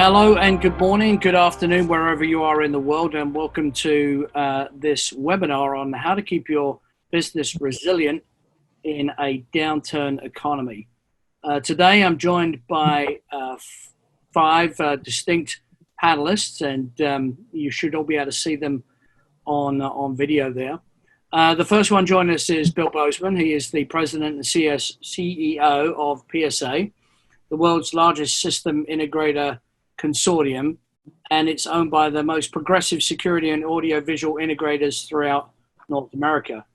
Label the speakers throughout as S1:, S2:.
S1: Hello and good morning, good afternoon, wherever you are in the world, and welcome to this webinar on how to keep your business resilient in a downturn economy. Today I'm joined by five distinct panelists, and you should all be able to see them on video there. The first one joining us is Bill Bozeman. He is the president and CEO of PSA, the world's largest system integrator consortium, and it's owned by the most progressive security and audiovisual integrators throughout North America.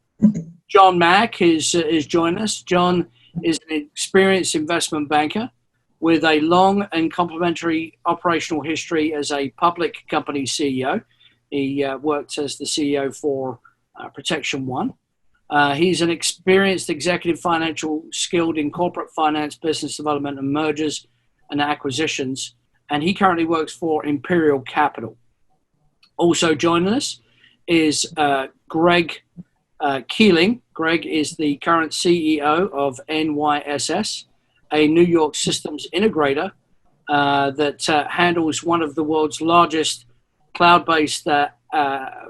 S1: John Mack is joining us. John is an experienced investment banker with a long and complementary operational history as a public company CEO. He worked as the CEO for Protection One. He's an experienced executive financial skilled in corporate finance, business development, and mergers and acquisitions. And he currently works for Imperial Capital. Also joining us is Greg Keeling. Greg is the current CEO of NYSS, a New York systems integrator that handles one of the world's largest cloud-based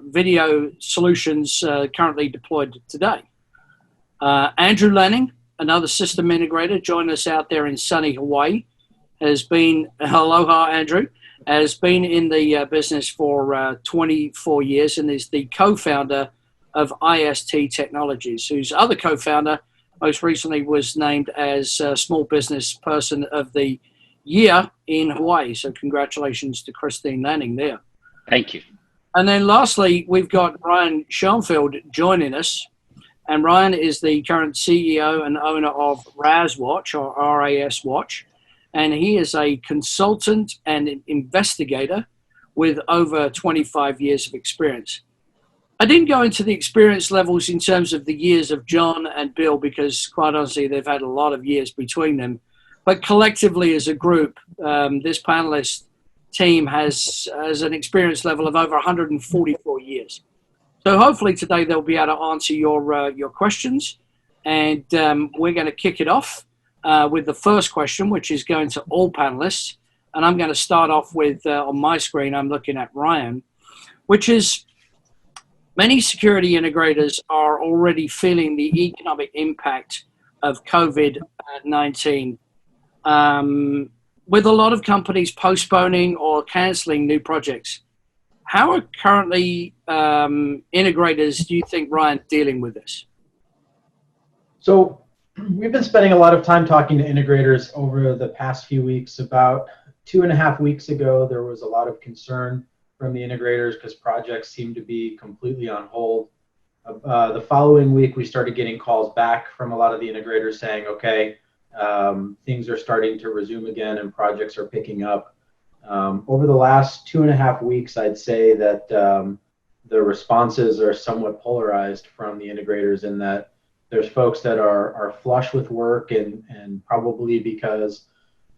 S1: video solutions currently deployed today. Andrew Lanning, another system integrator, joined us out there in sunny Hawaii. Has been, aloha Andrew, has been in the business for 24 years and is the co-founder of IST Technologies, whose other co-founder most recently was named as Small Business Person of the Year in Hawaii. So congratulations to Christine Lanning there.
S2: Thank you.
S1: And then lastly, we've got Ryan Schonfeld joining us. And Ryan is the current CEO and owner of RAS Watch, or RAS Watch. And he is a consultant and an investigator with over 25 years of experience. I didn't go into the experience levels in terms of the years of John and Bill because, quite honestly, they've had a lot of years between them. But collectively as a group, this panelist team has an experience level of over 144 years. So hopefully today they'll be able to answer your questions. And we're going to kick it off with the first question, which is going to all panelists. And I'm going to start off with, on my screen, I'm looking at Ryan, which is many security integrators are already feeling the economic impact of COVID-19, with a lot of companies postponing or canceling new projects. How are currently integrators, do you think, Ryan, dealing with this?
S3: So we've been spending a lot of time talking to integrators over the past few weeks. About 2.5 weeks ago, there was a lot of concern from the integrators because projects seemed to be completely on hold. The following week, we started getting calls back from a lot of the integrators saying, okay, things are starting to resume again and projects are picking up. Over the last 2.5 weeks, I'd say that the responses are somewhat polarized from the integrators in that there's folks that are flush with work and probably because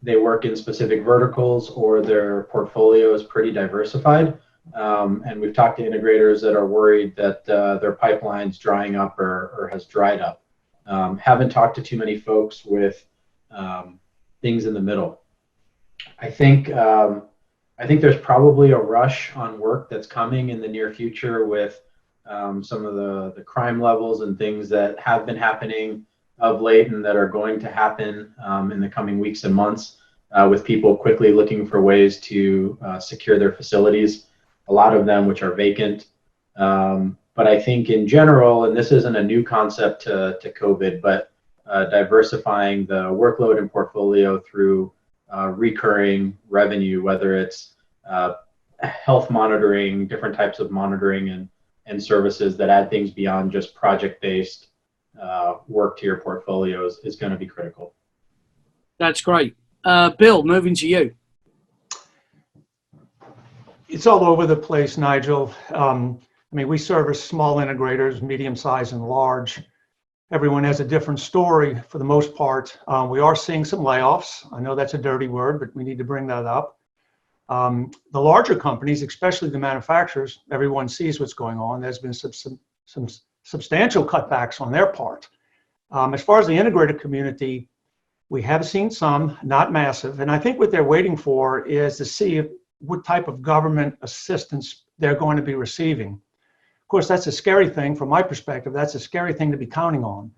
S3: they work in specific verticals or their portfolio is pretty diversified. And we've talked to integrators that are worried that their pipeline's drying up or has dried up. Haven't talked to too many folks with things in the middle. I think there's probably a rush on work that's coming in the near future with some of the crime levels and things that have been happening of late and that are going to happen in the coming weeks and months with people quickly looking for ways to secure their facilities, a lot of them which are vacant. But I think in general, and this isn't a new concept to COVID, but diversifying the workload and portfolio through recurring revenue, whether it's health monitoring, different types of monitoring and services that add things beyond just project-based work to your portfolios is going to be critical.
S1: That's great. Bill, moving to you.
S4: It's all over the place, Nigel. I mean, we service small integrators, medium size and large. Everyone has a different story for the most part. We are seeing some layoffs. I know that's a dirty word, but we need to bring that up. The larger companies, especially the manufacturers, everyone sees what's going on. There's been some substantial cutbacks on their part. As far as the integrator community, We have seen some, not massive. And I think what they're waiting for is to see what type of government assistance they're going to be receiving. Of course, that's a scary thing from my perspective. That's a scary thing to be counting on.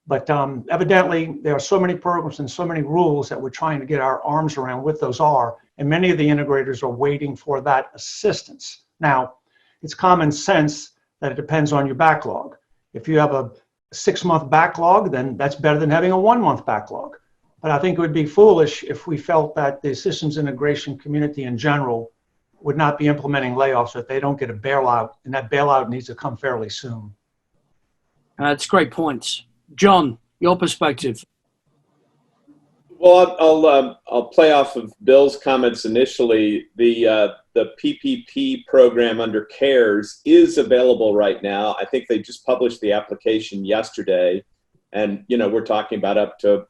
S4: But evidently, there are so many programs and so many rules that we're trying to get our arms around what those are. And many of the integrators are waiting for that assistance. Now, it's common sense that it depends on your backlog. If you have a 6-month backlog, then that's better than having a 1-month backlog. But I think it would be foolish if we felt that the systems integration community in general would not be implementing layoffs if they don't get a bailout, and that bailout needs to come fairly soon.
S1: That's great points. John, your perspective.
S2: Well, I'll play off of Bill's comments initially. The PPP program under CARES is available right now. I think they just published the application yesterday, and we're talking about up to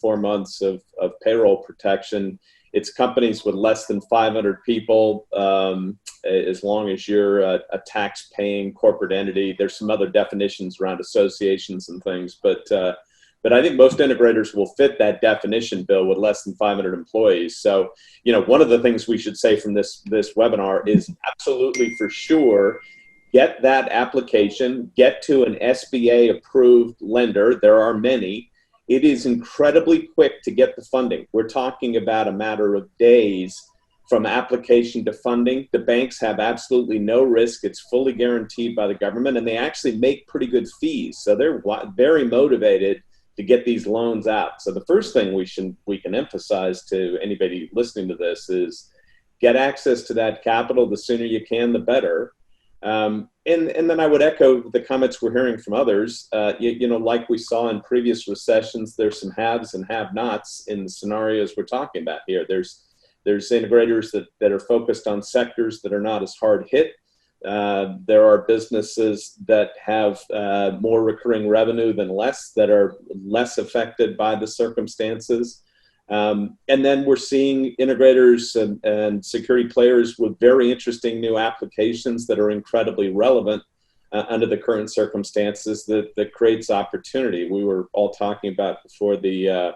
S2: 4 months of payroll protection. It's companies with less than 500 people, as long as you're a tax-paying corporate entity. There's some other definitions around associations and things, but I think most integrators will fit that definition, Bill, with less than 500 employees. So, one of the things we should say from this webinar is absolutely for sure, get that application, get to an SBA-approved lender. There are many. It is incredibly quick to get the funding. We're talking about a matter of days from application to funding. The banks have absolutely no risk. It's fully guaranteed by the government, and they actually make pretty good fees. So they're very motivated to get these loans out. So the first thing we can emphasize to anybody listening to this is get access to that capital. The sooner you can, the better. And then I would echo the comments we're hearing from others. Like we saw in previous recessions, there's some haves and have-nots in the scenarios we're talking about here. There's integrators that are focused on sectors that are not as hard hit. There are businesses that have more recurring revenue than less, that are less affected by the circumstances. And then we're seeing integrators and security players with very interesting new applications that are incredibly relevant under the current circumstances that creates opportunity. We were all talking about before the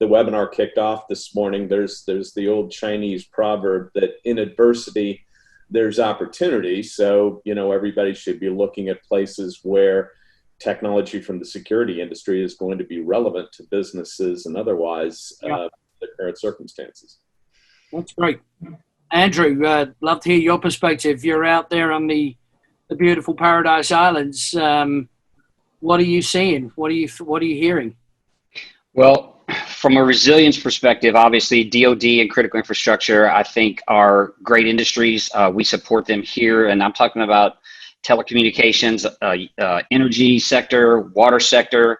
S2: webinar kicked off this morning. There's the old Chinese proverb that in adversity, there's opportunity. So, everybody should be looking at places where technology from the security industry is going to be relevant to businesses and otherwise the current circumstances.
S1: That's great. Andrew, love to hear your perspective. You're out there on the beautiful Paradise Islands. What are you seeing? What are you hearing?
S5: Well, from a resilience perspective, obviously DoD and critical infrastructure, I think, are great industries. We support them here, and I'm talking about telecommunications, energy sector, water sector,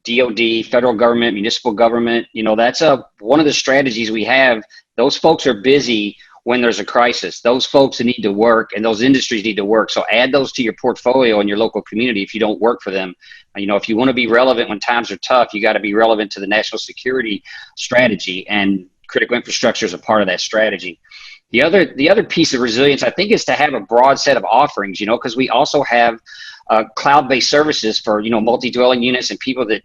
S5: DoD, federal government, municipal government. That's one of the strategies we have. Those folks are busy when there's a crisis. Those folks need to work, and those industries need to work. So add those to your portfolio in your local community if you don't work for them. If you want to be relevant when times are tough, you got to be relevant to the national security strategy, and critical infrastructure is a part of that strategy. The other piece of resilience, I think, is to have a broad set of offerings, because we also have cloud-based services for, multi-dwelling units and people that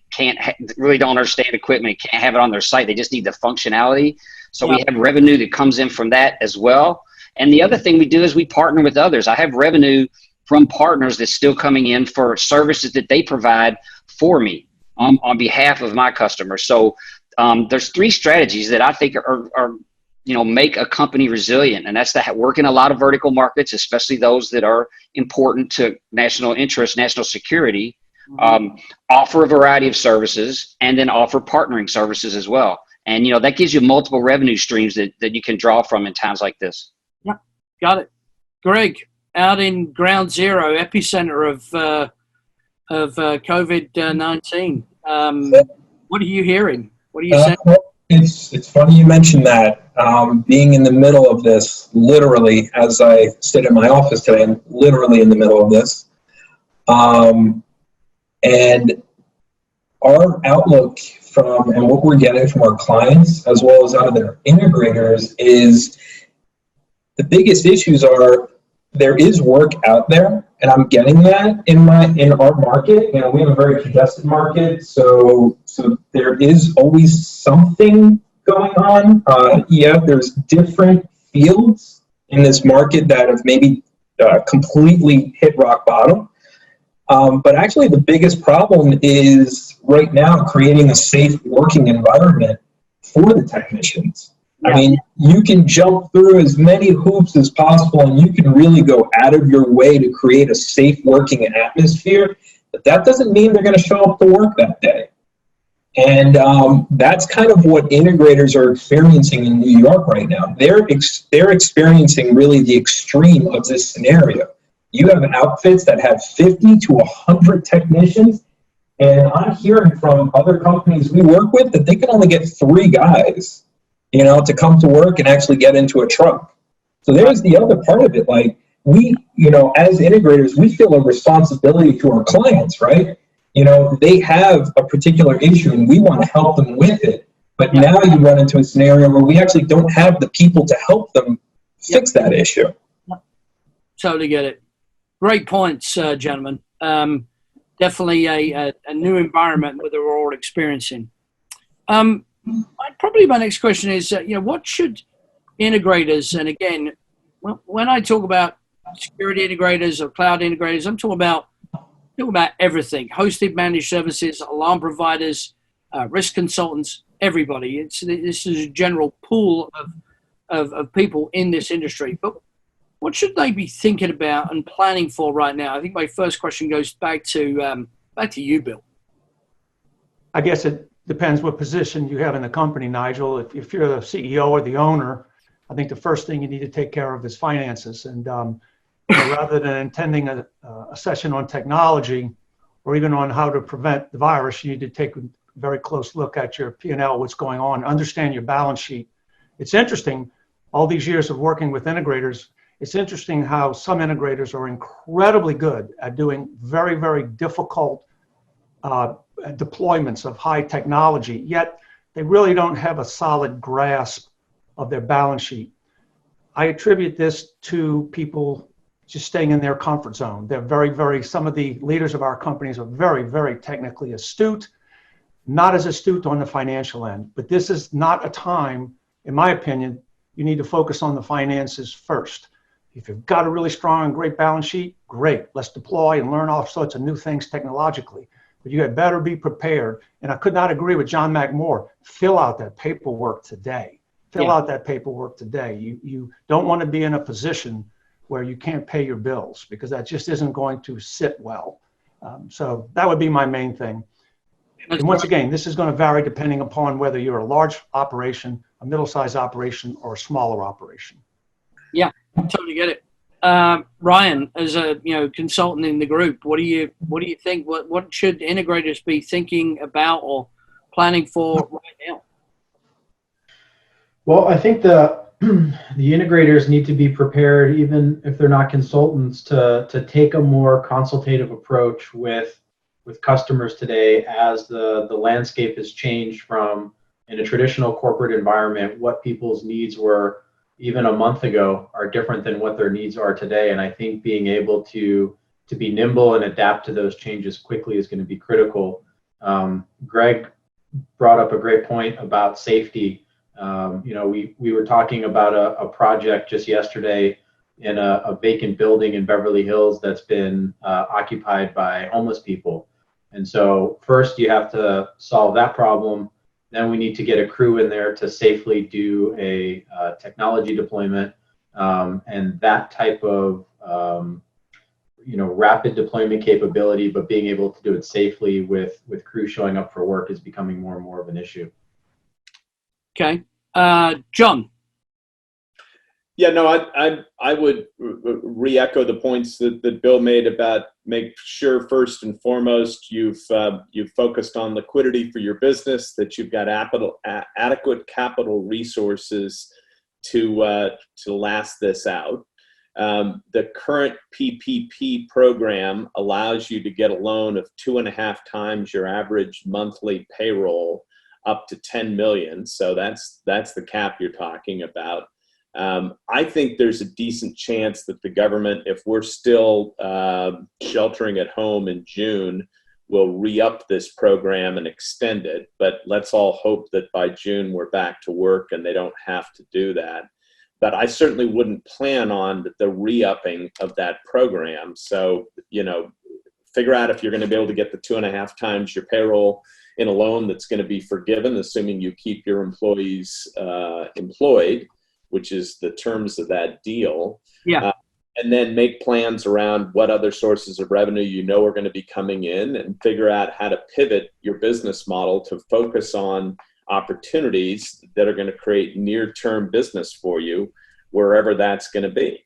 S5: really don't understand equipment, can't have it on their site. They just need the functionality. So we have revenue that comes in from that as well. And the other thing we do is we partner with others. I have revenue from partners that's still coming in for services that they provide for me on behalf of my customers. So there's 3 strategies that I think are make a company resilient. And that's to work in a lot of vertical markets, especially those that are important to national interest, national security, offer a variety of services, and then offer partnering services as well. And, that gives you multiple revenue streams that you can draw from in times like this.
S1: Yeah, got it. Greg, out in ground zero, epicenter of COVID-19, what are you hearing? What are you saying?
S6: It's funny you mentioned that. Being in the middle of this, literally, as I sit in my office today, I'm literally in the middle of this. And our outlook and what we're getting from our clients, as well as out of their integrators, is the biggest issues are there is work out there, And I'm getting that in our market. You know, we have a very congested market, so there is always something going on. Yeah, there's different fields in this market that have maybe completely hit rock bottom. But actually, the biggest problem is right now creating a safe working environment for the technicians.
S1: Yeah.
S6: I mean, you can jump through as many hoops as possible, and you can really go out of your way to create a safe working atmosphere. But that doesn't mean they're going to show up to work that day. And that's kind of what integrators are experiencing in New York right now. They're experiencing really the extreme of this scenario. You have outfits that have 50 to 100 technicians, and I'm hearing from other companies we work with that they can only get 3 guys, you know, to come to work and actually get into a truck. So there's the other part of it. Like, we, you know, as integrators, we feel a responsibility to our clients, right? You know, they have a particular issue and we want to help them with it. But now you run into a scenario where we actually don't have the people to help them fix that issue.
S1: Totally get it. Great points, gentlemen. Definitely a new environment that we're all experiencing. Probably my next question is, you know, what should integrators, and again, when I talk about security integrators or cloud integrators, I'm talking about everything: hosted managed services, alarm providers, risk consultants, everybody. This is a general pool of people in this industry. But what should they be thinking about and planning for right now? I think my first question goes back to you, Bill.
S4: I guess it depends what position you have in the company, Nigel. If you're the CEO or the owner, I think the first thing you need to take care of is finances. And you know, rather than attending a session on technology or even on how to prevent the virus, you need to take a very close look at your P&L, what's going on, understand your balance sheet. It's interesting, all these years of working with integrators, it's interesting how some integrators are incredibly good at doing very, very difficult deployments of high technology, yet they really don't have a solid grasp of their balance sheet. I attribute this to people just staying in their comfort zone. They're some of the leaders of our companies are very, very technically astute, not as astute on the financial end. But this is not a time, in my opinion, you need to focus on the finances first. If you've got a really strong and great balance sheet, great. Let's deploy and learn all sorts of new things technologically. But you had better be prepared. And I could not agree with John Mack more. Fill out that paperwork today. Fill out that paperwork today. You don't want to be in a position where you can't pay your bills, because that just isn't going to sit well. So that would be my main thing. And once again, this is going to vary depending upon whether you're a large operation, a middle-sized operation, or a smaller operation.
S1: Yeah, totally get it. Ryan, as a consultant in the group, what do you think? What should integrators be thinking about or planning for right now?
S3: Well, I think the integrators need to be prepared, even if they're not consultants, to take a more consultative approach with customers today, as the landscape has changed from, in a traditional corporate environment, what people's needs were even a month ago are different than what their needs are today. And I think being able to be nimble and adapt to those changes quickly is going to be critical. Greg brought up a great point about safety. We were talking about a project just yesterday in a vacant building in Beverly Hills that's been occupied by homeless people. And so first you have to solve that problem. Then we need to get a crew in there to safely do a technology deployment, and that type of rapid deployment capability, but being able to do it safely with crew showing up for work is becoming more and more of an issue.
S1: Okay, John.
S2: Yeah, no, I would re-echo the points that Bill made about make sure first and foremost you've focused on liquidity for your business, that you've got adequate capital resources to last this out. The current PPP program allows you to get a loan of 2.5 times your average monthly payroll, up to $10 million. So that's the cap you're talking about. I think there's a decent chance that the government, if we're still sheltering at home in June, will re-up this program and extend it. But let's all hope that by June we're back to work and they don't have to do that. But I certainly wouldn't plan on the re-upping of that program. So, figure out if you're going to be able to get the 2.5 times your payroll in a loan that's going to be forgiven, assuming you keep your employees employed, which is the terms of that deal.
S1: Yeah.
S2: And then make plans around what other sources of revenue are going to be coming in, and figure out how to pivot your business model to focus on opportunities that are going to create near-term business for you, wherever that's going to be.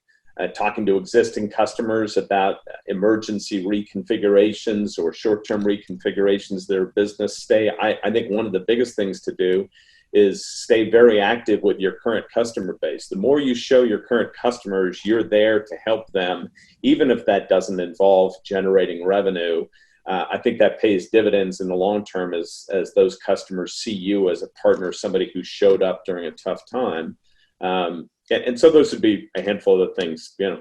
S2: Talking to existing customers about emergency reconfigurations or short-term reconfigurations of their business. I think one of the biggest things to do is stay very active with your current customer base. The more you show your current customers you're there to help them, even if that doesn't involve generating revenue, I think that pays dividends in the long term as those customers see you as a partner, somebody who showed up during a tough time. And so those would be a handful of things,
S1: Yeah.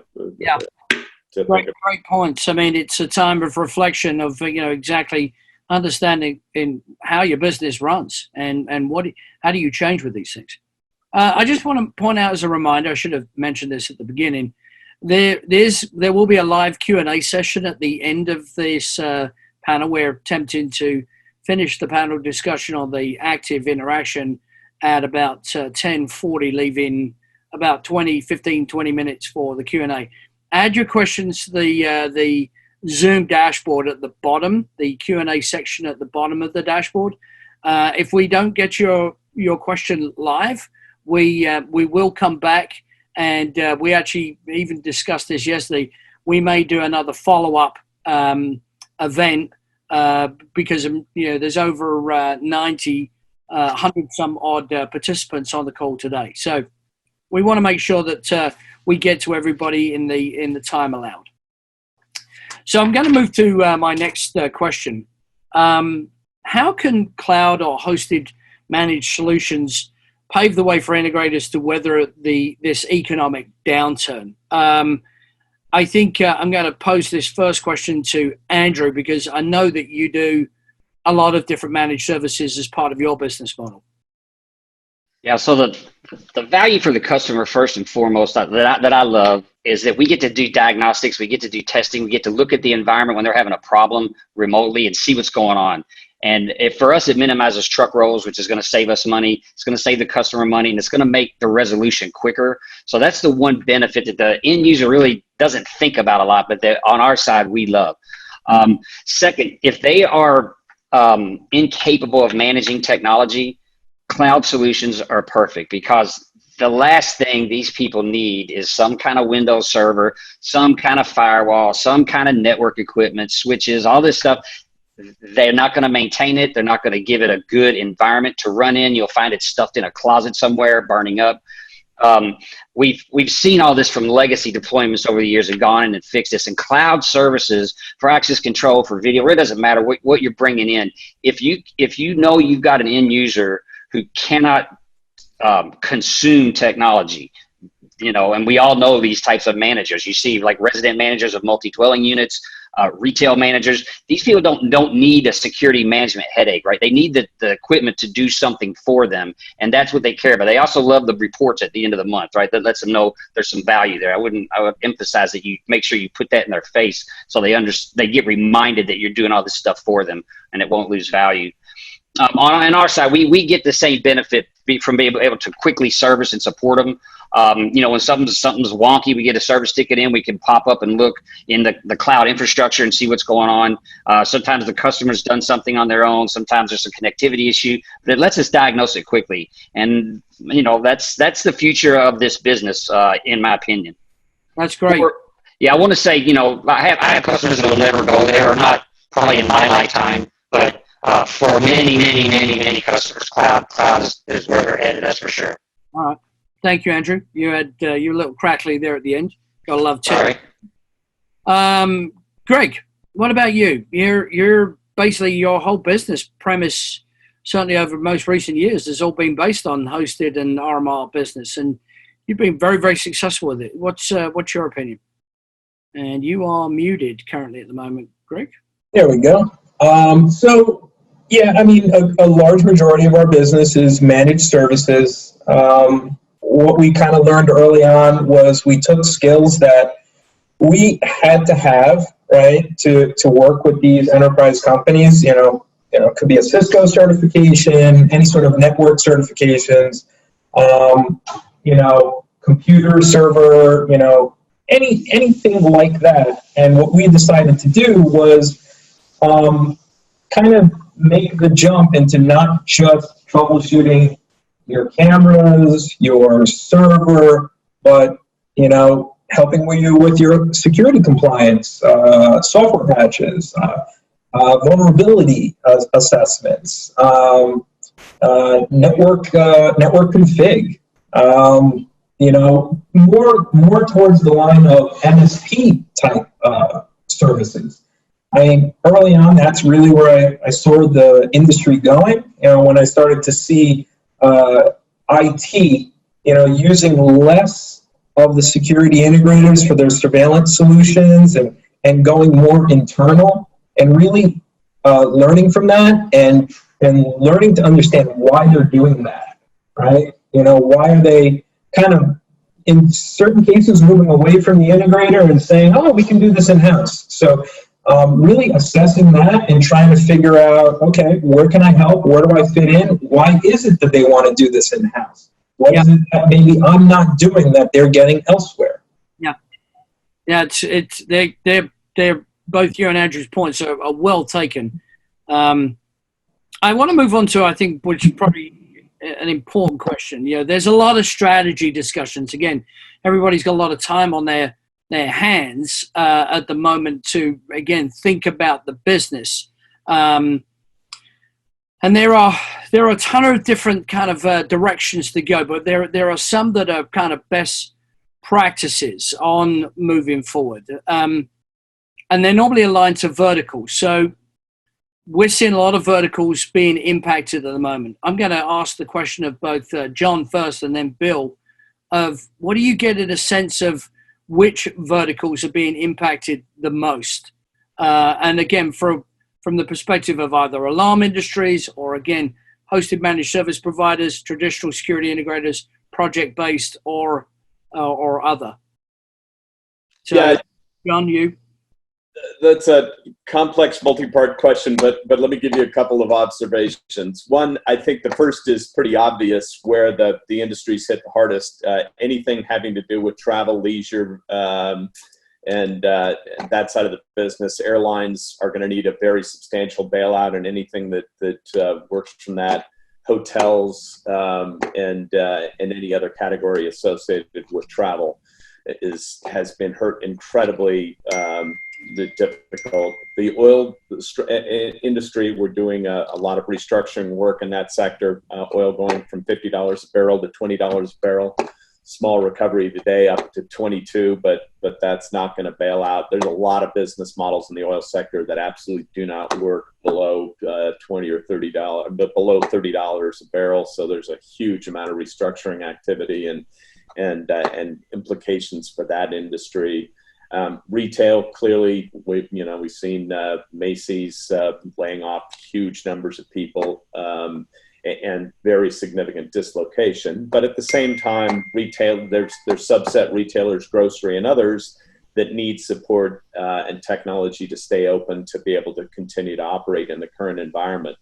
S2: To
S1: Great points. I mean, it's a time of reflection of, exactly understanding in how your business runs and how do you change with these things. I just want to point out as a reminder, I should have mentioned this at the beginning, there will be a live Q&A session at the end of this panel. We're attempting to finish the panel discussion on the active interaction at about 10:40, leaving about 20 minutes for the Q&A. Add your questions to the Zoom dashboard at the bottom, the Q&A section at the bottom of the dashboard. If we don't get your question live, we will come back, and we actually even discussed this yesterday. We may do another follow-up event because there's over 90, 100 some odd participants on the call today. So we want to make sure that we get to everybody in the time allowed. So I'm going to move to my next question. How can cloud or hosted managed solutions pave the way for integrators to weather this economic downturn? I think I'm going to pose this first question to Andrew, because I know that you do a lot of different managed services as part of your business model.
S5: Yeah, so the value for the customer, first and foremost, that I love, is that we get to do diagnostics, we get to do testing, we get to look at the environment when they're having a problem remotely and see what's going on. And for us, it minimizes truck rolls, which is going to save us money. It's going to save the customer money, and it's going to make the resolution quicker. So that's the one benefit that the end user really doesn't think about a lot, but that on our side, we love. Second, if they are incapable of managing technology, cloud solutions are perfect, because the last thing these people need is some kind of Windows server, some kind of firewall, some kind of network equipment, switches, all this stuff. They're not going to maintain it. They're not going to give it a good environment to run in. You'll find it stuffed in a closet somewhere, burning up. We've seen all this from legacy deployments over the years and gone in and fixed this. And cloud services for access control, for video, it doesn't matter what you're bringing in. If you know you've got an end user who cannot consume technology, and we all know these types of managers. You see like resident managers of multi-dwelling units, retail managers. These people don't need a security management headache, right? They need the equipment to do something for them, and that's what they care about. They also love the reports at the end of the month, right? That lets them know there's some value there. I would emphasize that you make sure you put that in their face so they get reminded that you're doing all this stuff for them, and it won't lose value. On our side, we get the same benefit from being able to quickly service and support them. When something's wonky, we get a service ticket in, we can pop up and look in the cloud infrastructure and see what's going on. Sometimes the customer's done something on their own. Sometimes there's a connectivity issue, but it lets us diagnose it quickly. And, that's the future of this business, in my opinion.
S1: That's great.
S5: I want to say, I have customers that will never go there, or not probably in my lifetime, but for many customers, cloud is where they're headed, that's for sure.
S1: All right. Thank you, Andrew. You had you a little crackly there at the end. Gotta love tech.
S5: Sorry.
S1: Greg, what about you? You're basically, your whole business premise, certainly over most recent years, has all been based on hosted and RMR business. And you've been very, very successful with it. What's your opinion? And you are muted currently at the moment, Greg.
S6: There we go. So, yeah, I mean, a large majority of our business is managed services. What we kind of learned early on was we took skills that we had to have, right, to work with these enterprise companies. It could be a Cisco certification, any sort of network certifications, computer server, anything like that. And what we decided to do was kind of make the jump into not just troubleshooting your cameras, your server, but, helping you with your security compliance, software patches, vulnerability assessments, network config, more towards the line of MSP type services. I mean, early on, that's really where I saw the industry going. When I started to see IT, using less of the security integrators for their surveillance solutions and going more internal and really learning from that and learning to understand why they're doing that, right? Why are they kind of, in certain cases, moving away from the integrator and saying, oh, we can do this in-house. So really assessing that and trying to figure out, okay, where can I help? Where do I fit in? Why is it that they want to do this in-house? What is it that maybe I'm not doing that they're getting elsewhere?
S1: Yeah, they're both you and Andrew's points are well taken. I want to move on to, I think, which is probably an important question. There's a lot of strategy discussions. Again, everybody's got a lot of time on their hands at the moment to, again, think about the business. And there are a ton of different kind of directions to go, but there are some that are kind of best practices on moving forward. And they're normally aligned to verticals. So we're seeing a lot of verticals being impacted at the moment. I'm going to ask the question of both John first and then Bill of what do you get in a sense of which verticals are being impacted the most? And again, from the perspective of either alarm industries or, again, hosted managed service providers, traditional security integrators, project-based or other. So,
S2: yeah,
S1: John, you?
S2: That's a complex multi-part question, but let me give you a couple of observations. One, I think the first is pretty obvious where the industry's hit the hardest. Anything having to do with travel, leisure, and that side of the business, airlines are going to need a very substantial bailout, and anything that works from that, hotels, and any other category associated with travel has been hurt incredibly difficult. The oil industry, we're doing a lot of restructuring work in that sector. Oil going from $50 a barrel to $20 a barrel. Small recovery today up to 22, but that's not going to bail out. There's a lot of business models in the oil sector that absolutely do not work below $20 or $30, but below $30 a barrel. So there's a huge amount of restructuring activity and implications for that industry. Retail, clearly, we've seen Macy's laying off huge numbers of people. And very significant dislocation. But at the same time, retail, there's subset retailers, grocery and others that need support and technology to stay open to be able to continue to operate in the current environment.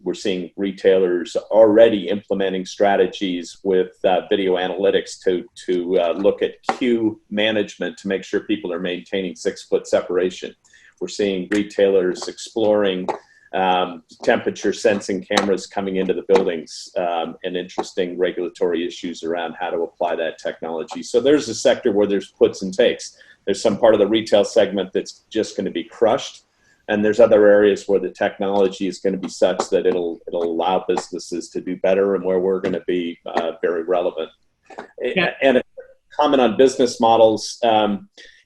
S2: We're seeing retailers already implementing strategies with video analytics to look at queue management to make sure people are maintaining 6-foot separation. We're seeing retailers exploring temperature sensing cameras coming into the buildings and interesting regulatory issues around how to apply that technology. So there's a sector where there's puts and takes. There's some part of the retail segment that's just going to be crushed. And there's other areas where the technology is going to be such that it'll allow businesses to do better and where we're going to be very relevant. Yeah. And a comment on business models,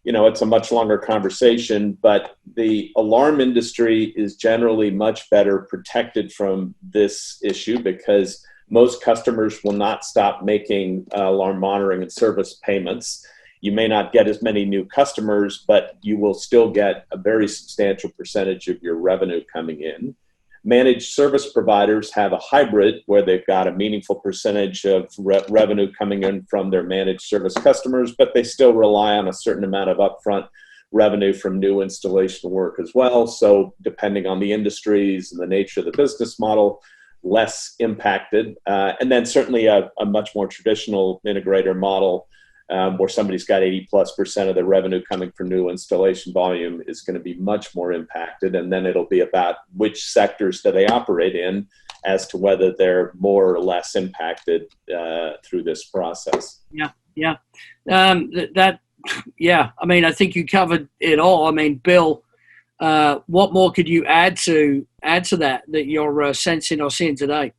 S2: it's a much longer conversation, but the alarm industry is generally much better protected from this issue because Most customers will not stop making alarm monitoring and service payments. You may not get as many new customers, but you will still get a very substantial percentage of your revenue coming in. Managed service providers have a hybrid where they've got a meaningful percentage of revenue coming in from their managed service customers, but they still rely on a certain amount of upfront revenue from new installation work as well. So depending on the industries and the nature of the business model, less impacted. And then certainly a much more traditional integrator model where somebody's got 80+% of their revenue coming from new installation volume is going to be much more impacted. And then it'll be about which sectors that they operate in as to whether they're more or less impacted through this process.
S1: Yeah. Yeah. I mean, I think you covered it all. I mean, Bill, what more could you add to that you're sensing or seeing today?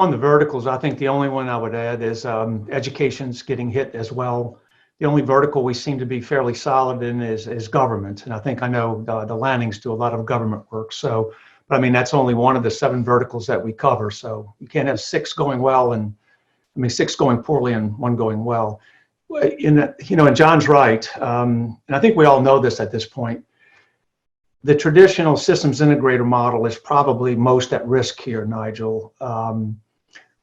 S4: On the verticals, I think the only one I would add is education's getting hit as well. The only vertical we seem to be fairly solid in is government. And I know the Lannings do a lot of government work. So, but I mean, that's only one of the 7 verticals that we cover. So you can't have 6 going well and 6 going poorly and 1 going well. And John's right. And I think we all know this at this point. The traditional systems integrator model is probably most at risk here, Nigel.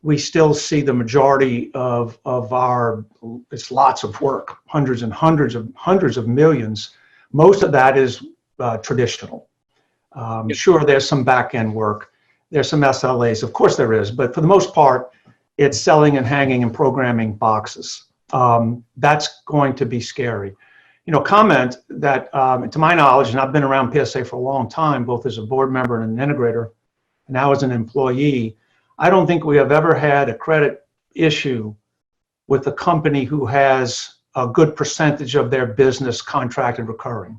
S4: We still see the majority of it's lots of work, hundreds and hundreds of millions. Most of that is traditional. Sure, there's some back-end work. There's some SLAs, of course there is, but for the most part, it's selling and hanging and programming boxes. That's going to be scary. Comment that, to my knowledge, and I've been around PSA for a long time, both as a board member and an integrator, and now as an employee, I don't think we have ever had a credit issue with a company who has a good percentage of their business contracted recurring.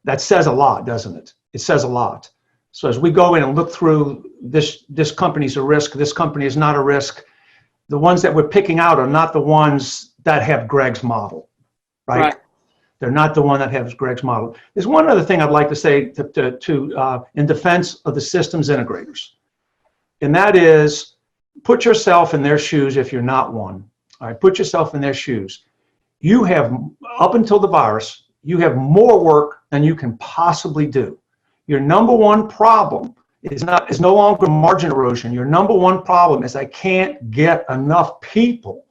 S4: That says a lot, doesn't it? It says a lot. So as we go in and look through this company's a risk, this company is not a risk, the ones that we're picking out are not the ones that have Greg's model, right? They're not the one that has Greg's model. There's one other thing I'd like to say to in defense of the systems integrators. And that is, put yourself in their shoes if you're not one. All right, put yourself in their shoes. You have, up until the virus, you have more work than you can possibly do. Your number one problem is no longer margin erosion. Your number one problem is I can't get enough people,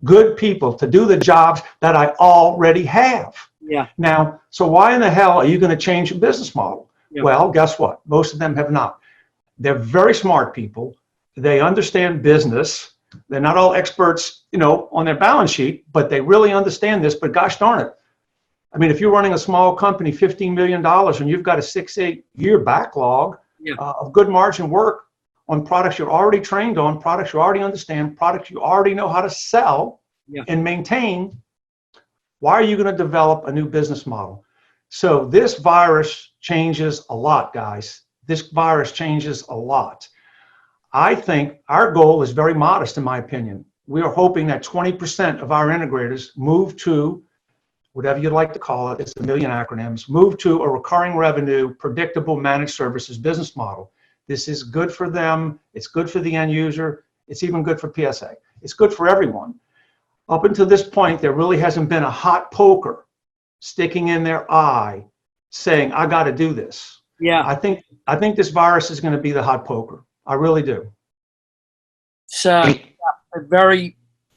S4: good people, to do the jobs that I already have.
S1: Yeah.
S4: Now, so why in the hell are you going to change your business model?
S1: Yeah.
S4: Well, guess what? Most of them have not. They're very smart people. They understand business. They're not all experts, on their balance sheet, but they really understand this. But gosh darn it. I mean, if you're running a small company, $15 million, and you've got a 6-8 year backlog of good margin work on products you're already trained on, products you already understand, products you already know how to sell and maintain, why are you going to develop a new business model? So this virus changes a lot, guys. This virus changes a lot. I think our goal is very modest, in my opinion. We are hoping that 20% of our integrators move to, whatever you'd like to call it, it's a million acronyms, move to a recurring revenue, predictable managed services business model. This is good for them. It's good for the end user. It's even good for PSA. It's good for everyone. Up until this point, there really hasn't been a hot poker sticking in their eye saying, I got to do this.
S1: Yeah.
S4: I think this virus is going to be the hot poker. I really do.
S1: So it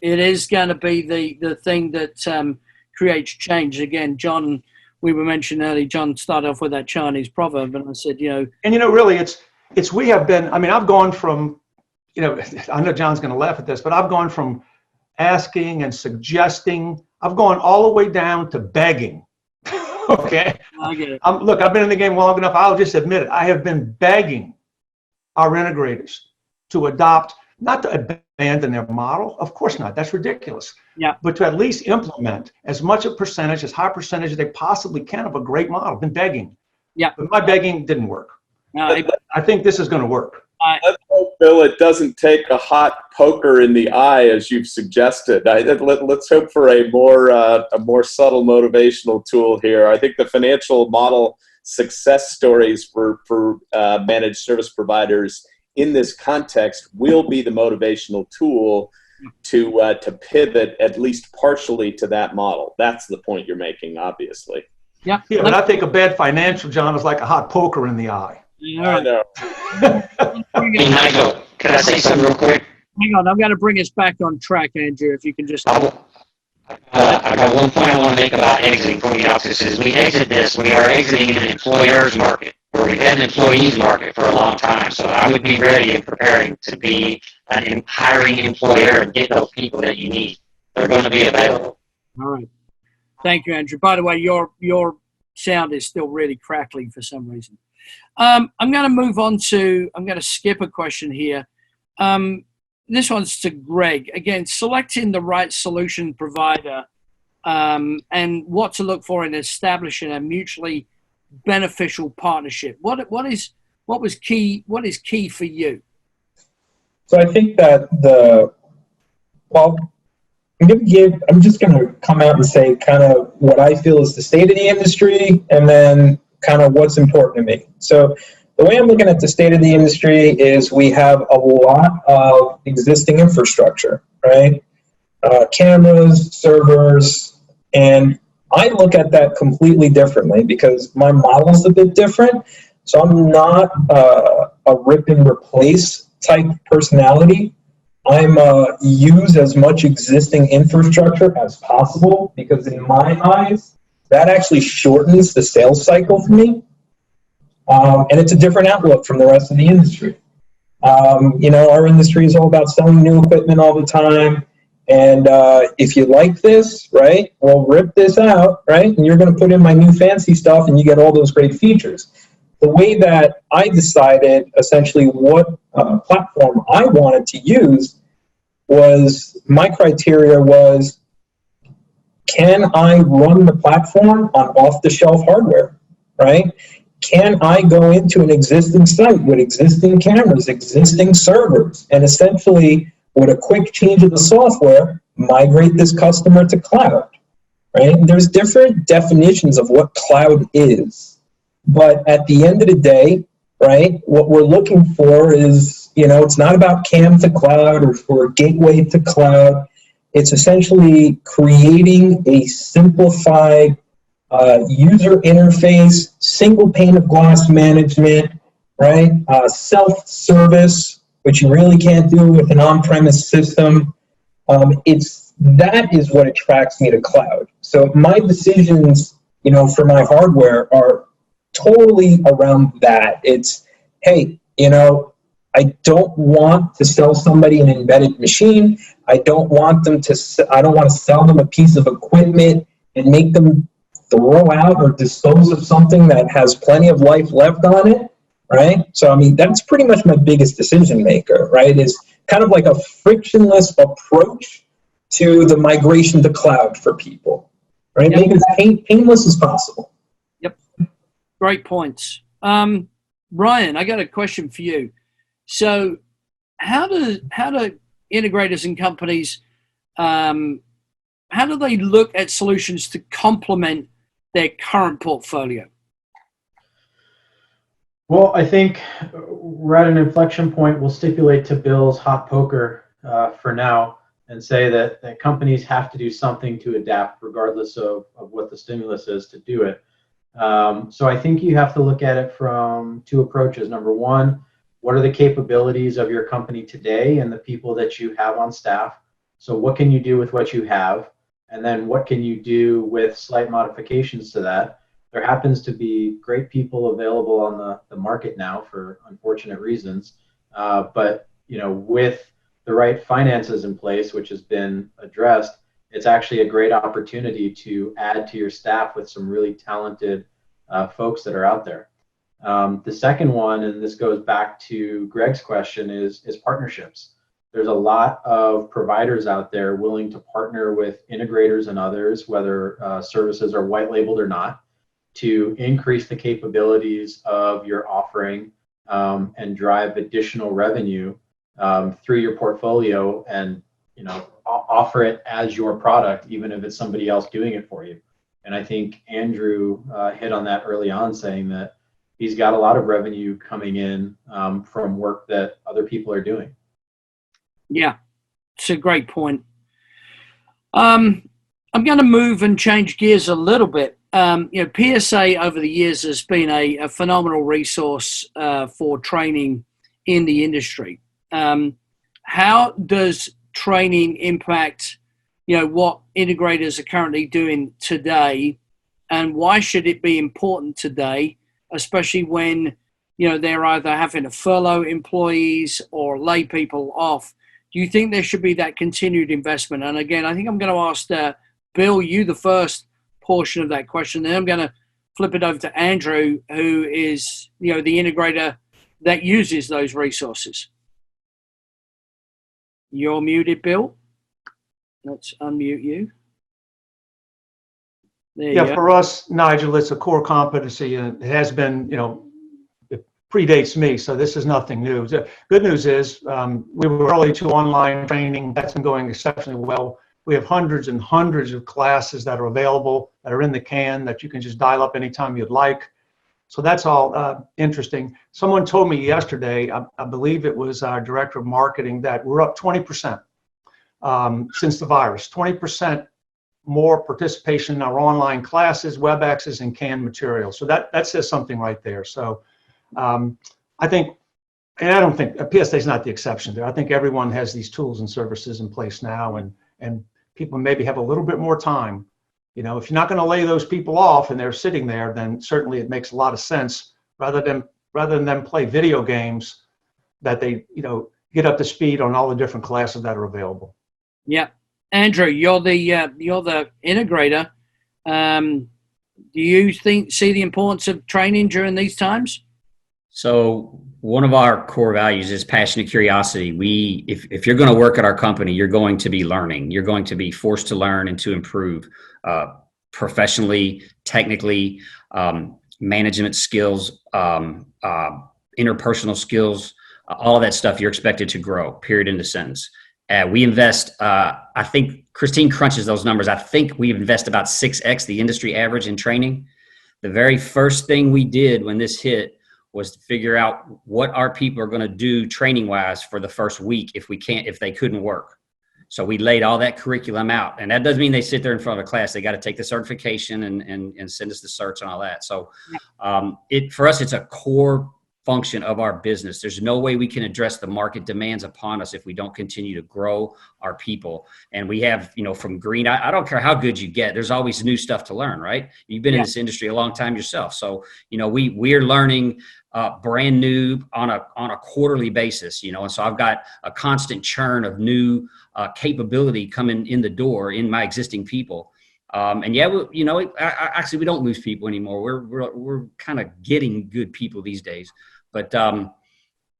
S1: is going to be the thing that creates change. Again, John, we were mentioning earlier, John started off with that Chinese proverb, and I said, And
S4: really, we have been, I've gone from, I know John's going to laugh at this, but I've gone from asking and suggesting, I've gone all the way down to begging. Okay.
S1: I get it.
S4: Look, I've been in the game long enough. I'll just admit it. I have been begging our integrators to adopt, not to abandon their model. Of course not. That's ridiculous.
S1: Yeah.
S4: But to at least implement as much a percentage, as high percentage as they possibly can of a great model. I've been begging. Yeah. But my begging didn't work. I think this is going to work.
S2: Let's hope, Bill, it doesn't take a hot poker in the eye, as you've suggested. Let's hope for a more subtle motivational tool here. I think the financial model success stories for managed service providers in this context will be the motivational tool to pivot at least partially to that model. That's the point you're making, obviously.
S1: Yeah.
S4: Yeah, but I think a bad financial, John, is like a hot poker in the eye.
S2: I know.
S5: Hey, Nigel, can I say something real quick?
S1: Hang on, I've got to bring us back on track, Andrew, if you can just...
S5: I got one point I want to make about exiting from the office is we exit this, we are exiting an employer's market, where we've had an employee's market for a long time. So I would be ready and preparing to be a hiring employer and get those people that you need. They're going to be available.
S1: All right. Thank you, Andrew. By the way, your sound is still really crackly for some reason. I'm going to move on to, I'm going to skip a question here. This one's to Greg. Again, selecting the right solution provider and what to look for in establishing a mutually beneficial partnership. What is key for you?
S6: So I think that I'm just going to come out and say kind of what I feel is the state of the industry and then kind of what's important to me. So the way I'm looking at the state of the industry is we have a lot of existing infrastructure, right? Cameras, servers, and I look at that completely differently because my model's a bit different. So I'm not a rip and replace type personality. I'm use as much existing infrastructure as possible because in my eyes, that actually shortens the sales cycle for me. And it's a different outlook from the rest of the industry. Our industry is all about selling new equipment all the time. And if you like this, right, well, rip this out, right? And you're going to put in my new fancy stuff and you get all those great features. The way that I decided essentially what platform I wanted to use was, my criteria was, can I run the platform on off-the-shelf hardware, right? Can I go into an existing site with existing cameras, existing servers, and essentially, with a quick change of the software, migrate this customer to cloud, right? And there's different definitions of what cloud is. But at the end of the day, right, what we're looking for is, it's not about cam to cloud or gateway to cloud. It's essentially creating a simplified user interface, single pane of glass management, right? Self-service, which you really can't do with an on-premise system. That is what attracts me to cloud. So my decisions, for my hardware are totally around that. It's, hey, I don't want to sell somebody an embedded machine. I don't want to sell them a piece of equipment and make them throw out or dispose of something that has plenty of life left on it, right? So, that's pretty much my biggest decision maker, right? Is kind of like a frictionless approach to the migration to cloud for people, right?
S1: Yep.
S6: Make it as painless as possible.
S1: Yep. Great points. Ryan, I got a question for you. So how do integrators and companies, how do they look at solutions to complement their current portfolio?
S3: Well, I think we're at an inflection point. We'll stipulate to Bill's hot poker for now and say that companies have to do something to adapt regardless of what the stimulus is to do it. So I think you have to look at it from two approaches. Number one, what are the capabilities of your company today and the people that you have on staff? So what can you do with what you have? And then what can you do with slight modifications to that? There happens to be great people available on the market now for unfortunate reasons. But with the right finances in place, which has been addressed, it's actually a great opportunity to add to your staff with some really talented folks that are out there. The second one, and this goes back to Greg's question, is partnerships. There's a lot of providers out there willing to partner with integrators and others, whether services are white labeled or not, to increase the capabilities of your offering and drive additional revenue through your portfolio and offer it as your product, even if it's somebody else doing it for you. And I think Andrew hit on that early on, saying that he's got a lot of revenue coming in from work that other people are doing.
S1: Yeah, it's a great point. I'm going to move and change gears a little bit. PSA over the years has been a phenomenal resource for training in the industry. How does training impact, what integrators are currently doing today, and why should it be important today, especially when, they're either having to furlough employees or lay people off? Do you think there should be that continued investment? And again, I think I'm going to ask Bill, you the first portion of that question. Then I'm going to flip it over to Andrew, who is, the integrator that uses those resources. You're muted, Bill. Let's unmute you. There you go.
S4: For us, Nigel, it's a core competency, and it has been, it predates me, so this is nothing new. The good news is we were early to online training. That's been going exceptionally well. We have hundreds and hundreds of classes that are available, that are in the can, that you can just dial up anytime you'd like. So that's all interesting. Someone told me yesterday, I believe it was our director of marketing, that we're up 20% since the virus, 20% more participation in our online classes, WebExes, and canned material. So that says something right there. So I think, and I don't think, PSA is not the exception there. I think everyone has these tools and services in place now, and people maybe have a little bit more time. If you're not going to lay those people off and they're sitting there, then certainly it makes a lot of sense rather than them play video games, that they, get up to speed on all the different classes that are available.
S1: Yeah. Andrew, you're the integrator. Do you see the importance of training during these times?
S7: So one of our core values is passion and curiosity. If you're going to work at our company, you're going to be learning. You're going to be forced to learn and to improve professionally, technically, management skills, interpersonal skills, all of that stuff. You're expected to grow, period, end of sentence. We invest, I think Christine crunches those numbers. I think we invest about 6x the industry average in training. The very first thing we did when this hit was to figure out what our people are going to do training wise for the first week if they couldn't work. So we laid all that curriculum out, and that doesn't mean they sit there in front of a class. They got to take the certification and send us the certs and all that. So for us, it's a core function of our business. There's no way we can address the market demands upon us if we don't continue to grow our people. And we have, from green, I don't care how good you get, there's always new stuff to learn, right? You've been in this industry a long time yourself. So, we're learning brand new on a quarterly basis, and so I've got a constant churn of new capability coming in the door in my existing people. Actually we don't lose people anymore. We're kind of getting good people these days, but I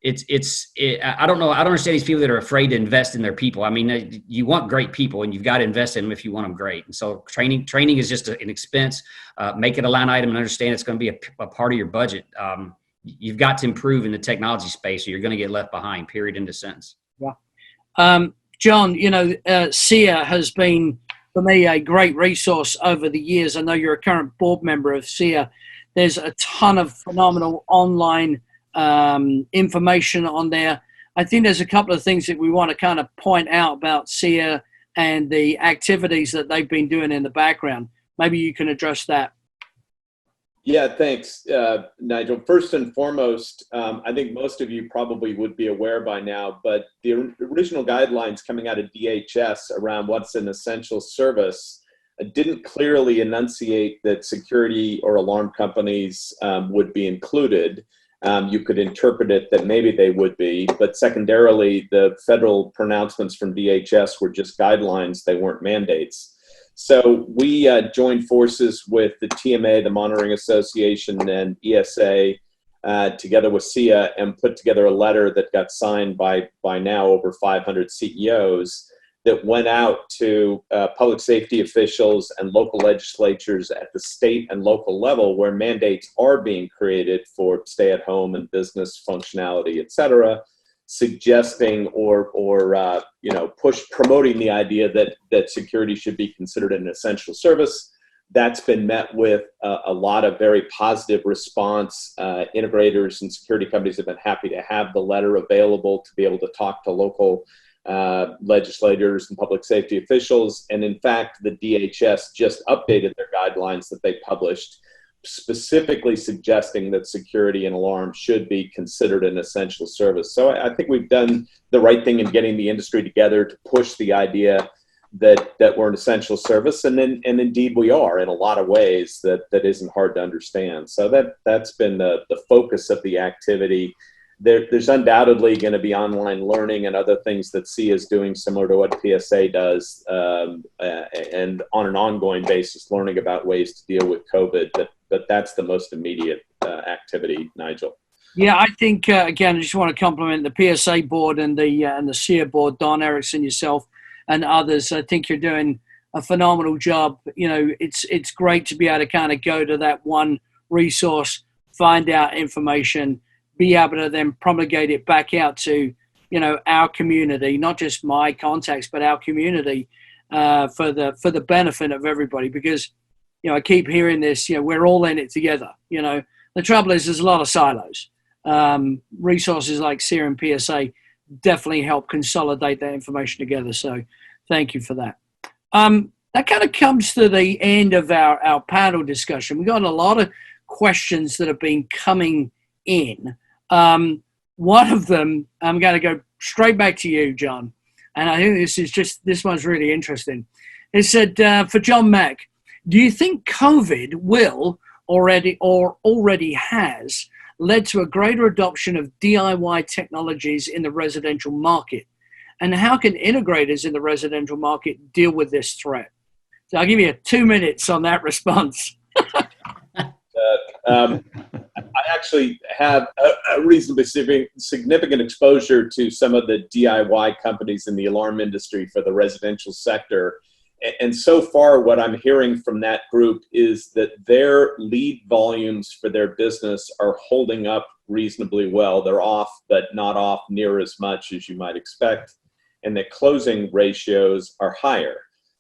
S7: don't know. I don't understand these people that are afraid to invest in their people. I mean, you want great people, and you've got to invest in them if you want them great. And so training is just an expense. Make it a line item and understand it's going to be a part of your budget. You've got to improve in the technology space, or you're going to get left behind, period, end of sentence.
S1: Yeah. John, SEIA has been, for me, a great resource over the years. I know you're a current board member of SEIA. There's a ton of phenomenal online information on there. I think there's a couple of things that we want to kind of point out about SEIA and the activities that they've been doing in the background. Maybe you can address that.
S2: Yeah, thanks, Nigel. First and foremost, I think most of you probably would be aware by now, but the original guidelines coming out of DHS around what's an essential service didn't clearly enunciate that security or alarm companies would be included. You could interpret it that maybe they would be, but secondarily, the federal pronouncements from DHS were just guidelines, they weren't mandates. So we joined forces with the TMA, the Monitoring Association, and ESA, together with SEIA, and put together a letter that got signed by now over 500 CEOs that went out to public safety officials and local legislatures at the state and local level where mandates are being created for stay-at-home and business functionality, et cetera, suggesting or promoting the idea that security should be considered an essential service, That's been met with a lot of very positive response. Integrators and security companies have been happy to have the letter available to be able to talk to local legislators and public safety officials. And in fact, the DHS just updated their guidelines that they published, specifically suggesting that security and alarm should be considered an essential service. So I think we've done the right thing in getting the industry together to push the idea that we're an essential service, and indeed we are in a lot of ways that isn't hard to understand. So that's been the focus of the activity. There's undoubtedly going to be online learning and other things that SEIA is doing, similar to what PSA does, and on an ongoing basis, learning about ways to deal with COVID. But that's the most immediate activity, Nigel.
S1: Yeah, I think again, I just want to compliment the PSA board and the SEIA board, Don Erickson, yourself, and others. I think you're doing a phenomenal job. You know, it's great to be able to kind of go to that one resource, find out information, be able to then promulgate it back out to, you know, our community, not just my contacts, but our community, for the benefit of everybody. Because, you know, I keep hearing this, you know, we're all in it together. You know, the trouble is there's a lot of silos. Resources like SEIA and PSA definitely help consolidate that information together. So thank you for that. That kind of comes to the end of our panel discussion. We got a lot of questions that have been coming in. One of them, I'm going to go straight back to you, John. And I think this one's really interesting. It said, for John Mack, do you think COVID will already has led to a greater adoption of DIY technologies in the residential market? And how can integrators in the residential market deal with this threat? So I'll give you 2 minutes on that response.
S2: I actually have a reasonably significant exposure to some of the DIY companies in the alarm industry for the residential sector. And so far, what I'm hearing from that group is that their lead volumes for their business are holding up reasonably well. They're off, but not off near as much as you might expect. And the closing ratios are higher.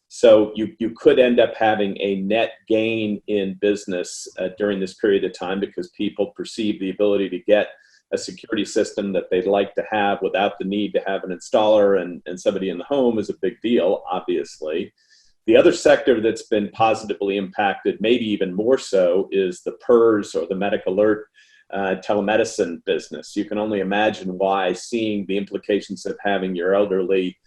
S2: So you could end up having a net gain in business during this period of time, because people perceive the ability to get a security system that they'd like to have without the need to have an installer and somebody in the home is a big deal, obviously. The other sector that's been positively impacted, maybe even more so, is the PERS, or the medical alert telemedicine business. You can only imagine why, seeing the implications of having your elderly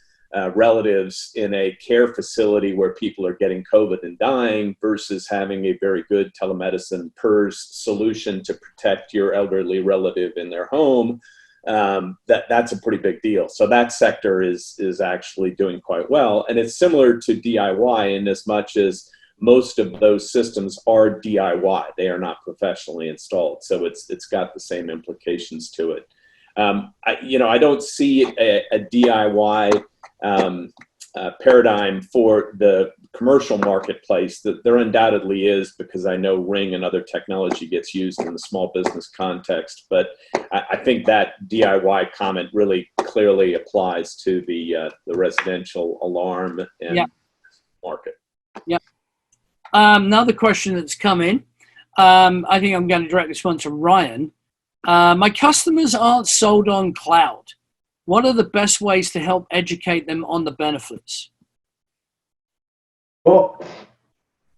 S2: relatives in a care facility where people are getting COVID and dying versus having a very good telemedicine PERS solution to protect your elderly relative in their home. That's a pretty big deal. So that sector is actually doing quite well. And it's similar to DIY in as much as most of those systems are DIY. They are not professionally installed. So it's got the same implications to it. I don't see a DIY paradigm for the commercial marketplace. That there undoubtedly is, because I know Ring and other technology gets used in the small business context. But I think that DIY comment really clearly applies to the residential alarm and market.
S1: Yeah. Another question that's come in. I think I'm going to direct this one to Ryan. My customers aren't sold on cloud. What are the best ways to help educate them on the benefits?
S3: Well,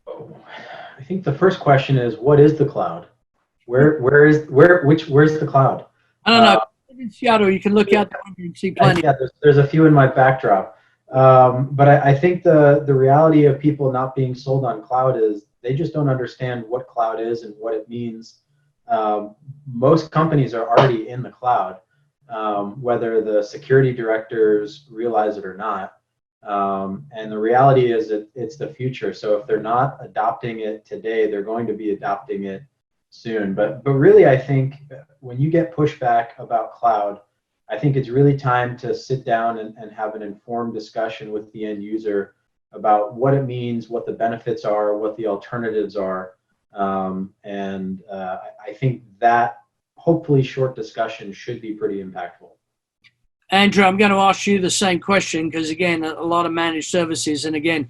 S3: I think the first question is, what is the cloud? Where's the cloud?
S1: I don't know. In Seattle, you can look out there and see plenty.
S3: Yeah, there's a few in my backdrop. But I think the reality of people not being sold on cloud is they just don't understand what cloud is and what it means. Most companies are already in the cloud, whether the security directors realize it or not. And the reality is that it's the future. So if they're not adopting it today, they're going to be adopting it soon. But really, I think when you get pushback about cloud, I think it's really time to sit down and have an informed discussion with the end user about what it means, what the benefits are, what the alternatives are. I think that hopefully short discussion should be pretty impactful.
S1: Andrew, I'm going to ask you the same question, because again, a lot of managed services, and again,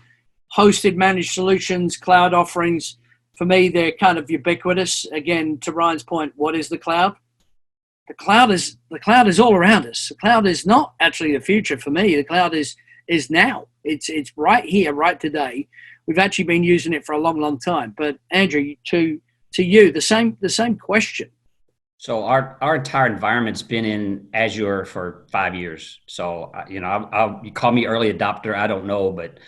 S1: hosted managed solutions, cloud offerings, for me, they're kind of ubiquitous. Again, to Ryan's point, what is the cloud? The cloud is all around us. The cloud is not actually the future for me. The cloud is now. It's right here, right today. We've actually been using it for a long, long time. But Andrew, to you, the same question.
S7: So our entire environment's been in Azure for 5 years. So you call me early adopter. I don't know, but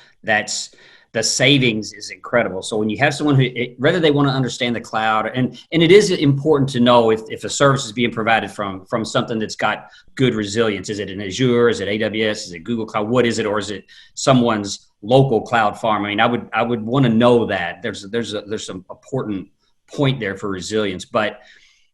S7: the savings is incredible. So when you have someone whether they want to understand the cloud, and it is important to know if a service is being provided from something that's got good resilience. Is it in Azure? Is it AWS? Is it Google Cloud? What is it? Or is it someone's local cloud farm? I mean, I would want to know that. There's some important point there for resilience, but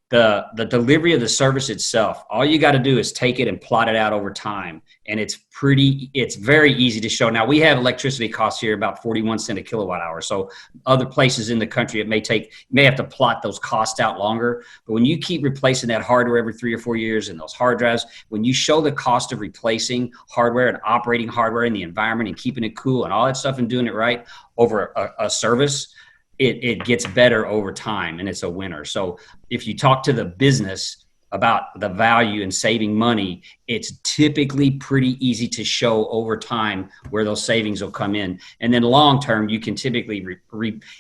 S7: the delivery of the service itself, all you got to do is take it and plot it out over time. And it's very easy to show. Now we have electricity costs here about 41 cents a kilowatt hour. So other places in the country, you may have to plot those costs out longer. But when you keep replacing that hardware every 3 or 4 years and those hard drives, when you show the cost of replacing hardware and operating hardware in the environment and keeping it cool and all that stuff and doing it right over a service, it gets better over time, and it's a winner. So if you talk to the business about the value and saving money, it's typically pretty easy to show over time where those savings will come in. And then long term, you can typically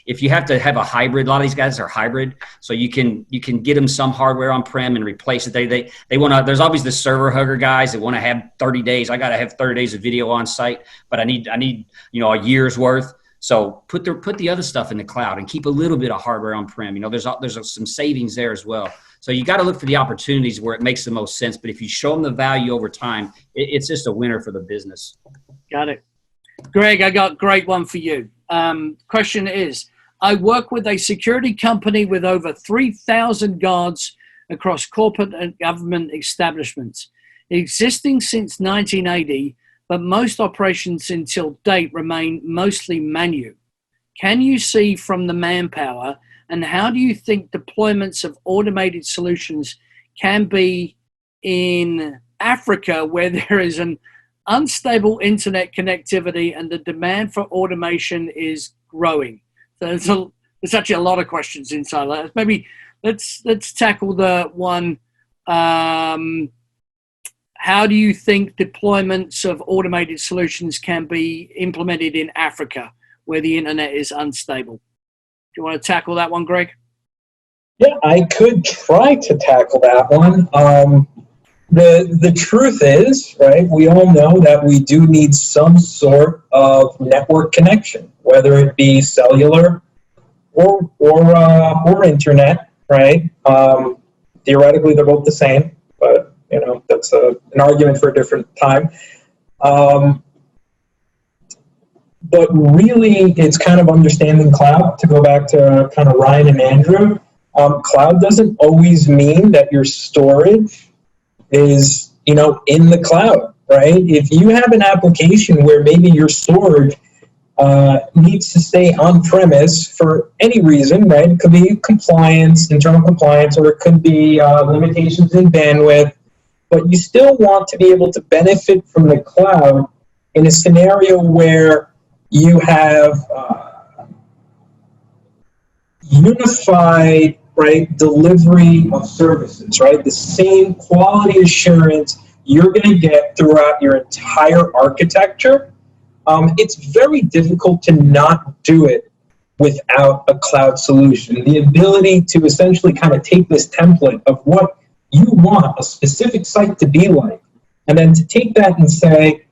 S7: if you have to have a hybrid, a lot of these guys are hybrid, so you can get them some hardware on prem and replace it. They want to. There's always the server hugger guys that want to have 30 days. I got to have 30 days of video on site, but I need a year's worth. So put the other stuff in the cloud and keep a little bit of hardware on prem. There's some savings there as well. So you got to look for the opportunities where it makes the most sense. But if you show them the value over time, it's just a winner for the business.
S1: Got it. Greg, I got a great one for you. Question is, I work with a security company with over 3,000 guards across corporate and government establishments, existing since 1980. But most operations until date remain mostly manual. Can you see from the manpower, and how do you think deployments of automated solutions can be in Africa, where there is an unstable internet connectivity and the demand for automation is growing? So there's actually a lot of questions inside that. Maybe let's tackle the one. How do you think deployments of automated solutions can be implemented in Africa, where the internet is unstable? Do you want to tackle that one, Greg?
S6: Yeah, I could try to tackle that one. The truth is, right, we all know that we do need some sort of network connection, whether it be cellular or internet, right? Theoretically, they're both the same, but that's an argument for a different time. But really, it's kind of understanding cloud, to go back to kind of Ryan and Andrew. Cloud doesn't always mean that your storage is, in the cloud, right? If you have an application where maybe your storage needs to stay on premise for any reason, right? It could be compliance, internal compliance, or it could be limitations in bandwidth. But you still want to be able to benefit from the cloud in a scenario where you have unified, right, delivery of services, right? The same quality assurance you're going to get throughout your entire architecture. It's very difficult to not do it without a cloud solution. The ability to essentially kind of take this template of what you want a specific site to be like, and then to take that and say,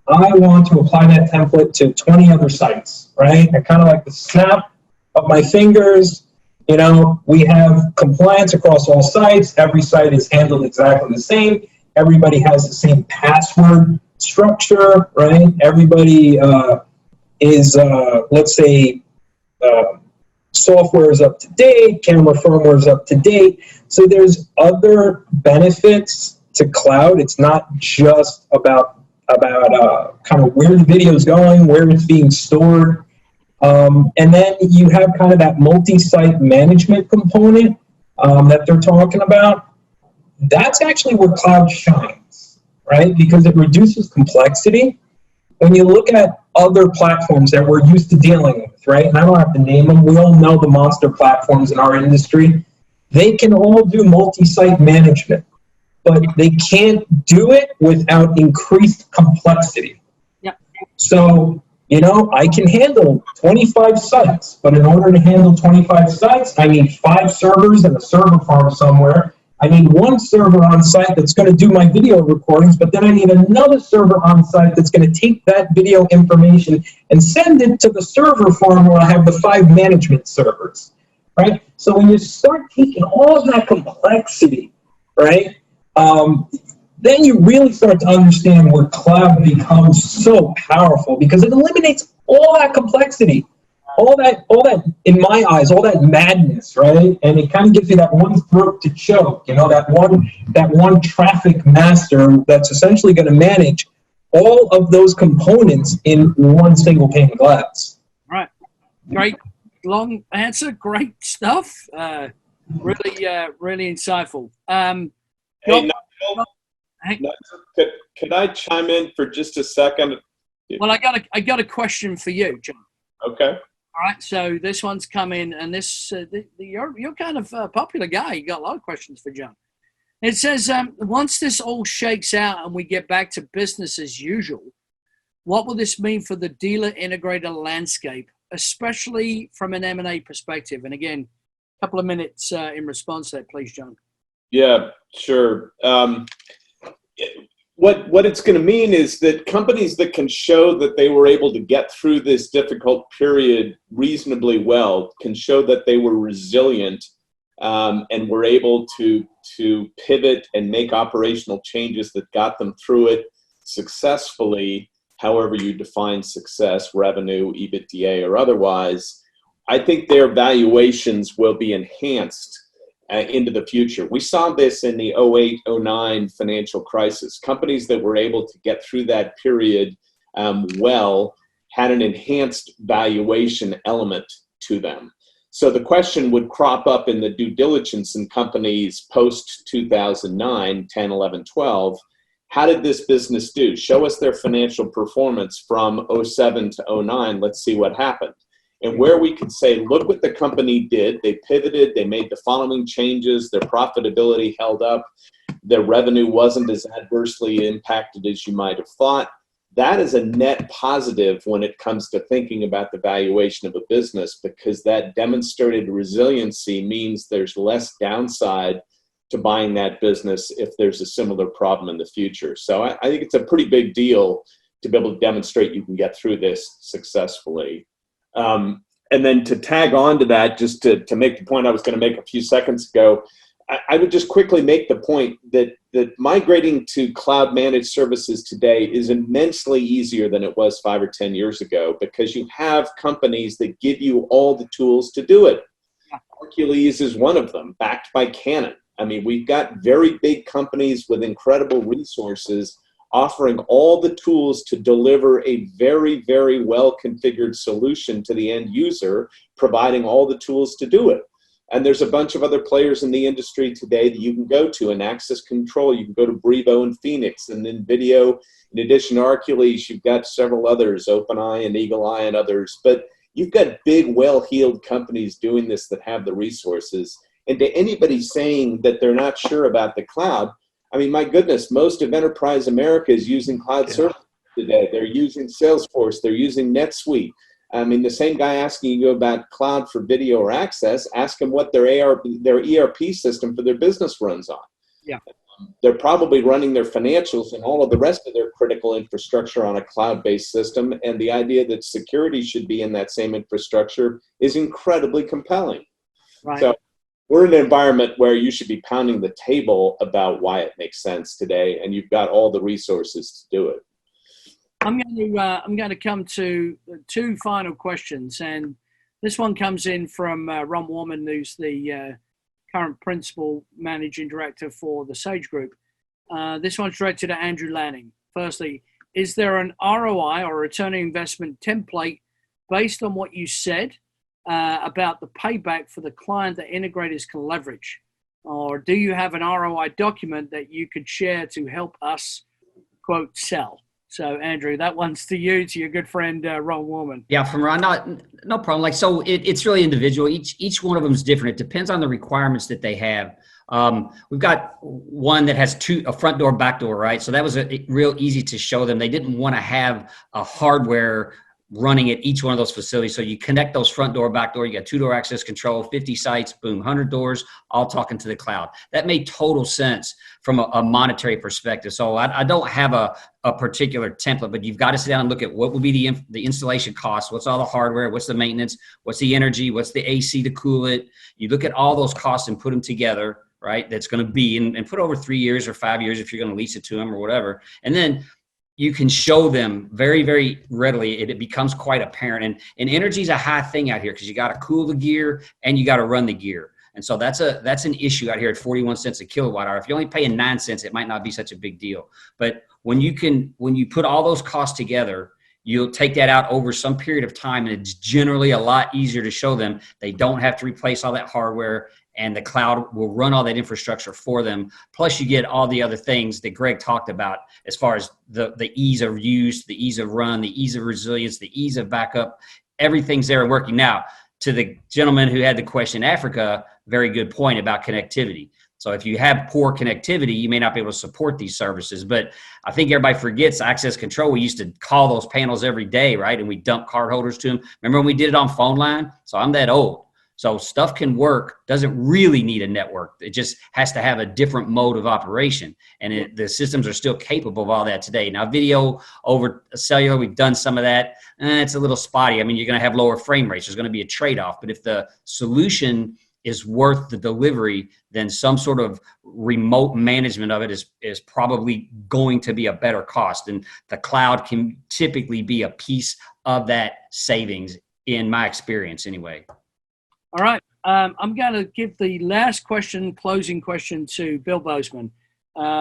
S6: I want to apply that template to 20 other sites, right? I kind of like the snap of my fingers. We have compliance across all sites. Every site is handled exactly the same. Everybody has the same password structure, right? Everybody is, let's say, software is up to date, camera firmware is up to date. So there's other benefits to cloud. It's not just about kind of where the video is going, where it's being stored. And then you have kind of that multi-site management component that they're talking about. That's actually where cloud shines, right? Because it reduces complexity. When you look at other platforms that we're used to dealing with, right? And I don't have to name them. We all know the monster platforms in our industry. They can all do multi-site management, but they can't do it without increased complexity.
S1: Yep.
S6: So, you know, I can handle 25 sites, but in order to handle 25 sites, I need 5 servers and a server farm somewhere. I need 1 server on site that's going to do my video recordings, but then I need another server on site that's going to take that video information and send it to the server farm where I have the 5 management servers, right? So when you start taking all of that complexity, right, then you really start to understand where cloud becomes so powerful, because it eliminates all that complexity. All that, in my eyes, all that madness, right? And it kind of gives you that one throat to choke, you know, that one traffic master that's essentially going to manage all of those components in one single pane of glass.
S1: Right. Great long answer. Great stuff. Really insightful.
S2: Hey, Nigel, could I chime in for just a second?
S1: Well, I got a question for you, John.
S2: Okay.
S1: All right, so this one's come in, and this you're kind of a popular guy. You got a lot of questions for John. It says, once this all shakes out and we get back to business as usual, what will this mean for the dealer integrator landscape, especially from an M&A perspective? And again, a couple of minutes in response to that, please, John.
S2: Yeah, sure. What it's going to mean is that companies that can show that they were able to get through this difficult period reasonably well, can show that they were resilient and were able to pivot and make operational changes that got them through it successfully, however you define success, revenue, EBITDA, or otherwise. I think their valuations will be enhanced into the future. We saw this in the 08-09 financial crisis. Companies that were able to get through that period well had an enhanced valuation element to them. So the question would crop up in the due diligence in companies post-2009, 10, 11, 12. How did this business do? Show us their financial performance from 07 to 09. Let's see what happened. And where we could say, look what the company did. They pivoted. They made the following changes. Their profitability held up. Their revenue wasn't as adversely impacted as you might have thought. That is a net positive when it comes to thinking about the valuation of a business, because that demonstrated resiliency means there's less downside to buying that business if there's a similar problem in the future. So I think it's a pretty big deal to be able to demonstrate you can get through this successfully. And then to tag on to that, just to make the point I was going to make a few seconds ago, I would just quickly make the point that migrating to cloud managed services today is immensely easier than it was 5 or 10 years ago, because you have companies that give you all the tools to do it. Hercules is one of them, backed by Canon. I mean, we've got very big companies with incredible resources offering all the tools to deliver a very, very well-configured solution to the end user, providing all the tools to do it. And there's a bunch of other players in the industry today that you can go to. In access control, you can go to Brevo and Phoenix, and then video. In addition to Hercules, you've got several others, OpenEye and Eagle-Eye and others. But you've got big, well-heeled companies doing this that have the resources. And to anybody saying that they're not sure about the cloud, I mean, my goodness, most of enterprise America is using cloud services today. They're using Salesforce. They're using NetSuite. I mean, the same guy asking you about cloud for video or access, ask them what their ERP system for their business runs on.
S1: Yeah.
S2: They're probably running their financials and all of the rest of their critical infrastructure on a cloud-based system. And the idea that security should be in that same infrastructure is incredibly compelling.
S1: Right.
S2: So we're in an environment where you should be pounding the table about why it makes sense today, and you've got all the resources to do it.
S1: I'm going to come to 2 final questions, and this one comes in from Ron Warman, who's the current principal managing director for the Sage Group. This one's directed at Andrew Lanning. Firstly, is there an ROI or return on investment template based on what you said about the payback for the client that integrators can leverage? Or do you have an ROI document that you could share to help us, quote, sell? So, Andrew, that one's to you, to your good friend Ron Woolman.
S7: Yeah, from Ron, no problem. Like, so it's really individual. Each one of them is different. It depends on the requirements that they have. We've got one that has a front door, back door, right? So that was real easy to show them. They didn't want to have a hardware running at each one of those facilities. So you connect those front door, back door, you got 2-door access control, 50 sites, boom, 100 doors, all talking to the cloud. That made total sense from a monetary perspective. So I don't have a particular template, but you've got to sit down and look at what would be the installation cost, what's all the hardware, what's the maintenance, what's the energy, what's the AC to cool it. You look at all those costs and put them together, right? That's going to be, and put over 3 years or 5 years if you're going to lease it to them or whatever. And then you can show them very, very readily. It becomes quite apparent. And energy is a high thing out here because you got to cool the gear and you got to run the gear. And so that's an issue out here at 41 cents a kilowatt hour. If you're only paying 9 cents, it might not be such a big deal. But when you put all those costs together, you'll take that out over some period of time, and it's generally a lot easier to show them. They don't have to replace all that hardware, and the cloud will run all that infrastructure for them. Plus, you get all the other things that Greg talked about as far as the ease of use, the ease of run, the ease of resilience, the ease of backup. Everything's there and working. Now, to the gentleman who had the question in Africa, very good point about connectivity. So if you have poor connectivity, you may not be able to support these services. But I think everybody forgets access control. We used to call those panels every day, right? And we dump card holders to them. Remember when we did it on phone line? So I'm that old. So stuff can work, doesn't really need a network. It just has to have a different mode of operation. And the systems are still capable of all that today. Now, video over cellular, we've done some of that. It's a little spotty. I mean, you're going to have lower frame rates. There's going to be a trade-off. But if the solution is worth the delivery, then some sort of remote management of it is probably going to be a better cost. And the cloud can typically be a piece of that savings, in my experience anyway.
S1: All right. I'm going to give the last closing question to Bill Bozeman,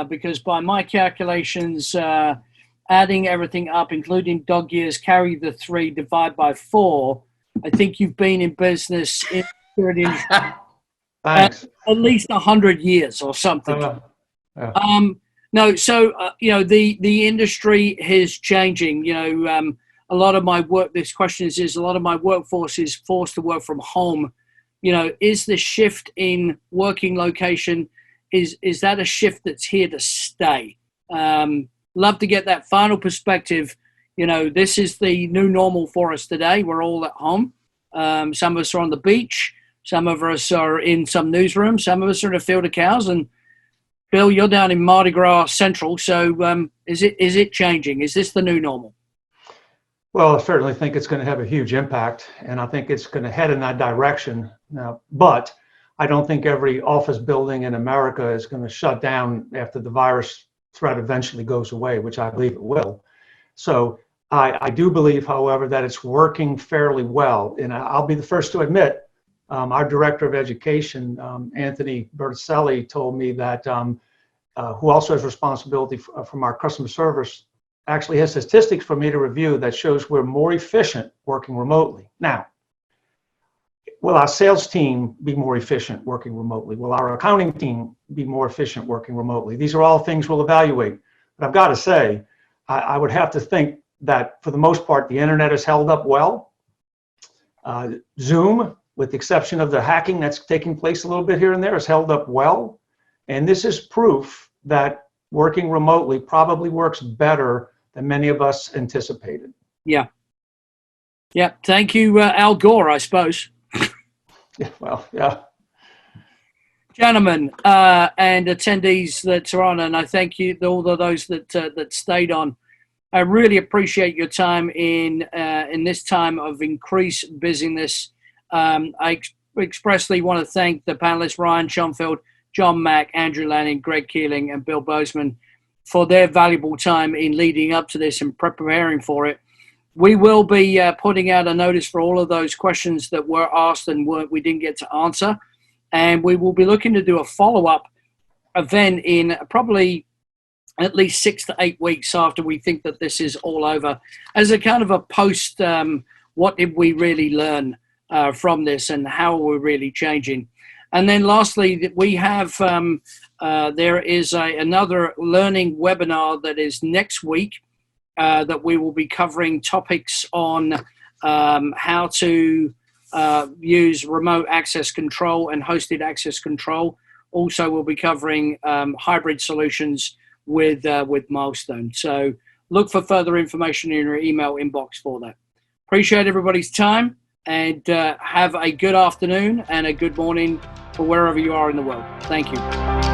S1: because by my calculations, adding everything up, including dog years, carry the 3, divide by 4, I think you've been in business in
S4: Thanks.
S1: at least 100 years or something. No, so the industry is changing. A lot of my work. This question is a lot of my workforce is forced to work from home. Is the shift in working location is that a shift that's here to stay? Love to get that final perspective. This is the new normal for us today. We're all at home. Some of us are on the beach. Some of us are in some newsroom. Some of us are in a field of cows. And Bill, you're down in Mardi Gras Central. So is it changing? Is this the new normal?
S4: Well, I certainly think it's going to have a huge impact, and I think it's going to head in that direction now. But I don't think every office building in America is going to shut down after the virus threat eventually goes away, which I believe it will. So I do believe, however, that it's working fairly well. And I'll be the first to admit, our director of education, Anthony Berticelli, told me that, who also has responsibility from our customer service, actually has statistics for me to review that shows we're more efficient working remotely. Now, will our sales team be more efficient working remotely? Will our accounting team be more efficient working remotely? These are all things we'll evaluate. But I've got to say, I would have to think that for the most part, the internet has held up well. Zoom, with the exception of the hacking that's taking place a little bit here and there, has held up well. And this is proof that working remotely probably works better than many of us anticipated.
S1: Yeah. Thank you, Al Gore, I suppose.
S4: Yeah.
S1: Gentlemen and attendees that are on, and I thank you, all of those that stayed on. I really appreciate your time in this time of increased busyness. I expressly want to thank the panelists, Ryan Schonfeld, John Mack, Andrew Lanning, Greg Keeling, and Bill Bozeman for their valuable time in leading up to this and preparing for it. We will be putting out a notice for all of those questions that were asked and we didn't get to answer. And we will be looking to do a follow-up event in probably at least 6 to 8 weeks after we think that this is all over, as a kind of a post, what did we really learn from this and how are we really changing? And then lastly, we have, there is another learning webinar that is next week. that we will be covering topics on how to use remote access control and hosted access control. Also, we'll be covering hybrid solutions with Milestone. So look for further information in your email inbox for that. Appreciate everybody's time, and have a good afternoon and a good morning for wherever you are in the world. Thank you.